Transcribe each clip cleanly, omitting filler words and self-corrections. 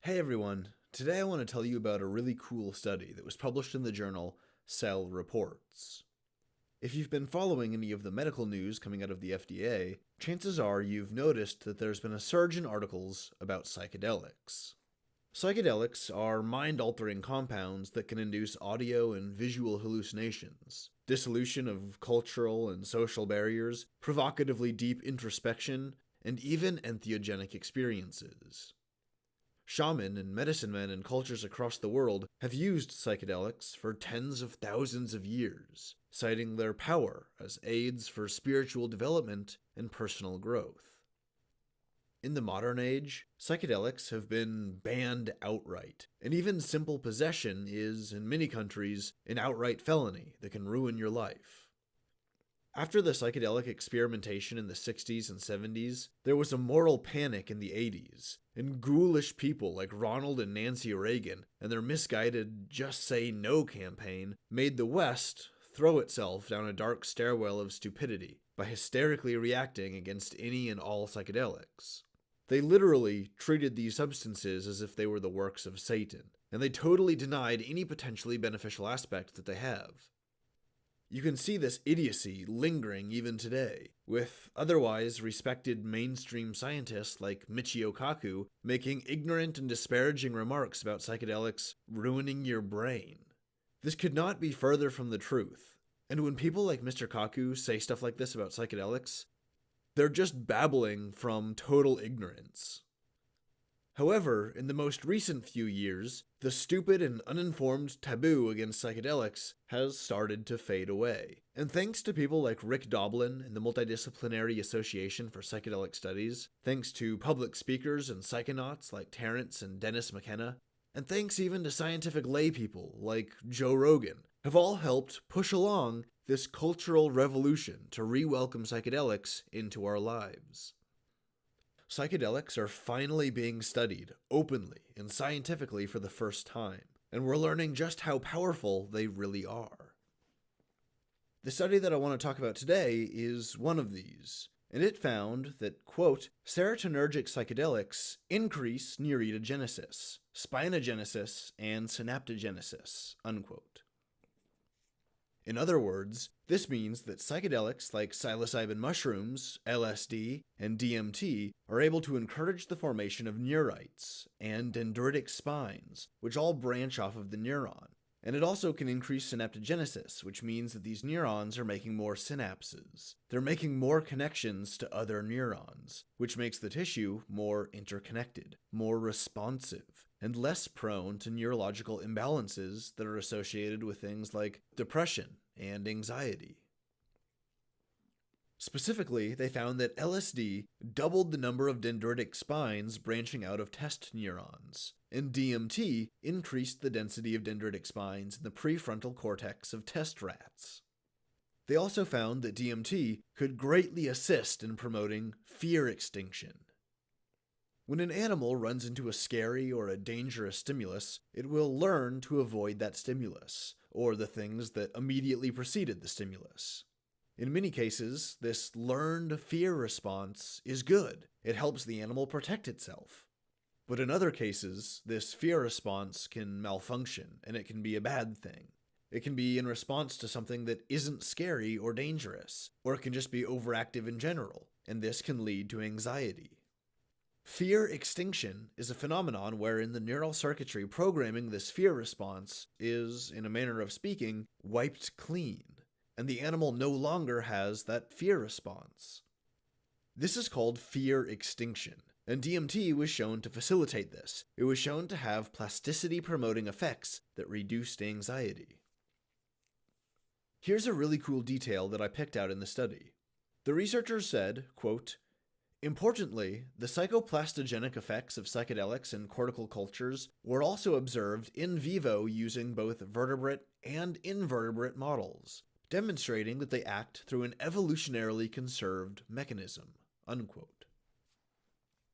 Hey everyone, today I want to tell you about a really cool study that was published in the journal Cell Reports. If you've been following any of the medical news coming out of the FDA, chances are you've noticed that there's been a surge in articles about psychedelics. Psychedelics are mind-altering compounds that can induce audio and visual hallucinations, dissolution of cultural and social barriers, provocatively deep introspection, and even entheogenic experiences. Shaman and medicine men in cultures across the world have used psychedelics for tens of thousands of years, citing their power as aids for spiritual development and personal growth. In the modern age, psychedelics have been banned outright, and even simple possession is, in many countries, an outright felony that can ruin your life. After the psychedelic experimentation in the 60s and 70s, there was a moral panic in the 80s, and ghoulish people like Ronald and Nancy Reagan and their misguided Just Say No campaign made the West throw itself down a dark stairwell of stupidity by hysterically reacting against any and all psychedelics. They literally treated these substances as if they were the works of Satan, and they totally denied any potentially beneficial aspect that they have. You can see this idiocy lingering even today, with otherwise respected mainstream scientists like Michio Kaku making ignorant and disparaging remarks about psychedelics ruining your brain. This could not be further from the truth, and when people like Mr. Kaku say stuff like this about psychedelics, they're just babbling from total ignorance. However, in the most recent few years, the stupid and uninformed taboo against psychedelics has started to fade away. And thanks to people like Rick Doblin and the Multidisciplinary Association for Psychedelic Studies, thanks to public speakers and psychonauts like Terence and Dennis McKenna, and thanks even to scientific laypeople like Joe Rogan, have all helped push along this cultural revolution to re-welcome psychedelics into our lives. Psychedelics are finally being studied openly and scientifically for the first time, and we're learning just how powerful they really are. The study that I want to talk about today is one of these, and it found that, quote, serotonergic psychedelics increase neuritogenesis, spinogenesis, and synaptogenesis, unquote. In other words, this means that psychedelics like psilocybin mushrooms, LSD, and DMT are able to encourage the formation of neurites and dendritic spines, which all branch off of the neuron. And it also can increase synaptogenesis, which means that these neurons are making more synapses. They're making more connections to other neurons, which makes the tissue more interconnected, more responsive, and less prone to neurological imbalances that are associated with things like depression and anxiety. Specifically, they found that LSD doubled the number of dendritic spines branching out of test neurons, and DMT increased the density of dendritic spines in the prefrontal cortex of test rats. They also found that DMT could greatly assist in promoting fear extinction. When an animal runs into a scary or a dangerous stimulus, it will learn to avoid that stimulus, or the things that immediately preceded the stimulus. In many cases, this learned fear response is good. It helps the animal protect itself. But in other cases, this fear response can malfunction, and it can be a bad thing. It can be in response to something that isn't scary or dangerous, or it can just be overactive in general, and this can lead to anxiety. Fear extinction is a phenomenon wherein the neural circuitry programming this fear response is, in a manner of speaking, wiped clean, and the animal no longer has that fear response. This is called fear extinction, and DMT was shown to facilitate this. It was shown to have plasticity-promoting effects that reduced anxiety. Here's a really cool detail that I picked out in the study. The researchers said, quote, importantly, the psychoplastogenic effects of psychedelics in cortical cultures were also observed in vivo using both vertebrate and invertebrate models, demonstrating that they act through an evolutionarily conserved mechanism, unquote.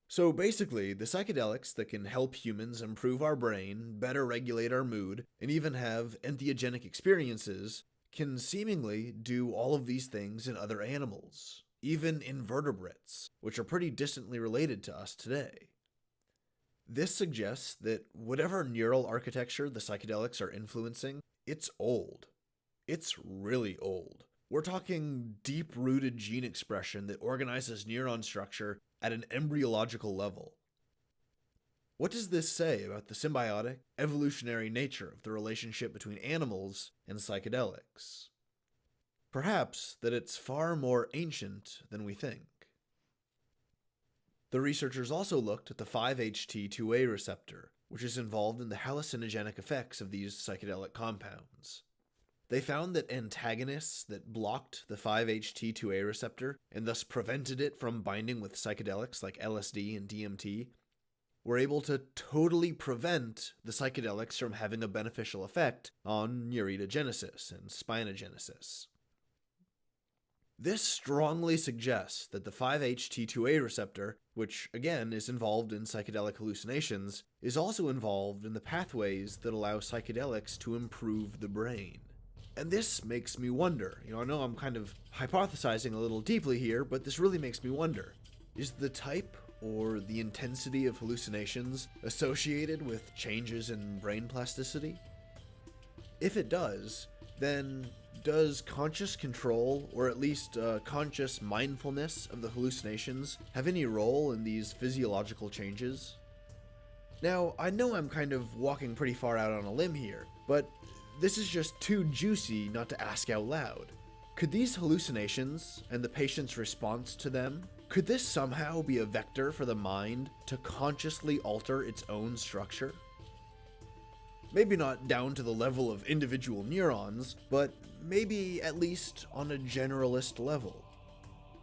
So basically, the psychedelics that can help humans improve our brain, better regulate our mood, and even have entheogenic experiences can seemingly do all of these things in other animals, even invertebrates, which are pretty distantly related to us today. This suggests that whatever neural architecture the psychedelics are influencing, it's old. It's really old. We're talking deep-rooted gene expression that organizes neuron structure at an embryological level. What does this say about the symbiotic, evolutionary nature of the relationship between animals and psychedelics? Perhaps that it's far more ancient than we think. The researchers also looked at the 5-HT2A receptor, which is involved in the hallucinogenic effects of these psychedelic compounds. They found that antagonists that blocked the 5-HT2A receptor and thus prevented it from binding with psychedelics like LSD and DMT were able to totally prevent the psychedelics from having a beneficial effect on neuritogenesis and spinogenesis. This strongly suggests that the 5-HT2A receptor, which again is involved in psychedelic hallucinations, is also involved in the pathways that allow psychedelics to improve the brain. And this makes me wonder, I know I'm kind of hypothesizing a little deeply here, but this really makes me wonder, is the type or the intensity of hallucinations associated with changes in brain plasticity? If it does, then does conscious control, or at least conscious mindfulness of the hallucinations, have any role in these physiological changes? Now, I know I'm kind of walking pretty far out on a limb here, but this is just too juicy not to ask out loud. Could these hallucinations, and the patient's response to them, could this somehow be a vector for the mind to consciously alter its own structure? Maybe not down to the level of individual neurons, but maybe at least on a generalist level.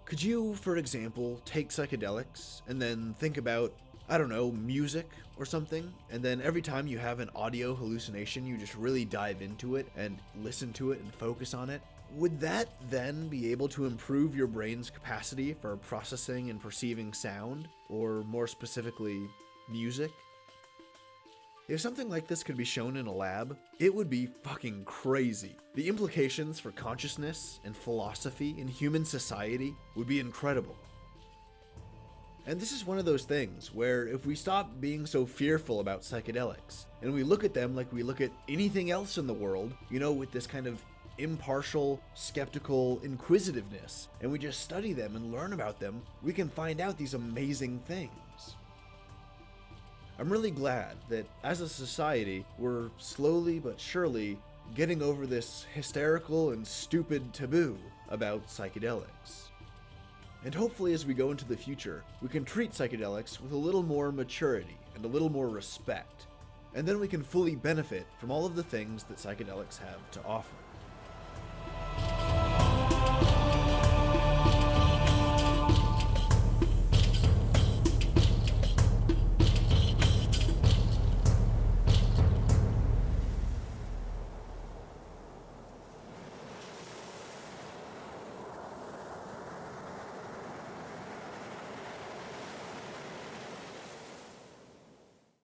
Could you, for example, take psychedelics and then think about, music or something, and then every time you have an audio hallucination, you just really dive into it and listen to it and focus on it? Would that then be able to improve your brain's capacity for processing and perceiving sound, or more specifically, music? If something like this could be shown in a lab, it would be fucking crazy. The implications for consciousness and philosophy in human society would be incredible. And this is one of those things where if we stop being so fearful about psychedelics, and we look at them like we look at anything else in the world, with this kind of impartial, skeptical inquisitiveness, and we just study them and learn about them, we can find out these amazing things. I'm really glad that as a society, we're slowly but surely getting over this hysterical and stupid taboo about psychedelics. And hopefully as we go into the future, we can treat psychedelics with a little more maturity and a little more respect, and then we can fully benefit from all of the things that psychedelics have to offer.